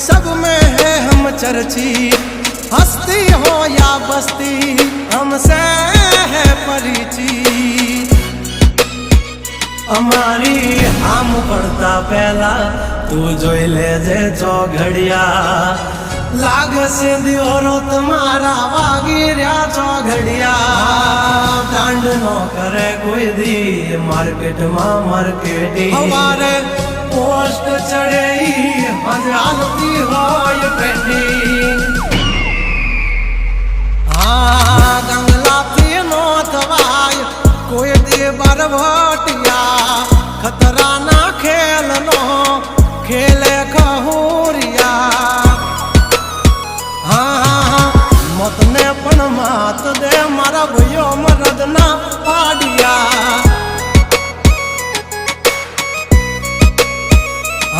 सब में है हम चर्चित, हस्ती हो या बस्ती हमसे है परिचित। અમારી આમ પડતા પહેલા તું જોઈ લેજે ચોઘડિયા, લાગશે દિયોરો તમારા વાગી રહ્યા ચોઘડિયા। દાંડ નો કરે કોઈ દી માર્કેટમાં માર્કેટિંગ, અમારે પોસ્ટ ચડે હાલતી હોય ટ્રેન્ડિંગ। હા ગંગલાથી નો થવાય કોઈ દી બરવટિયા, ખતરાના ખેલ નો ખેલ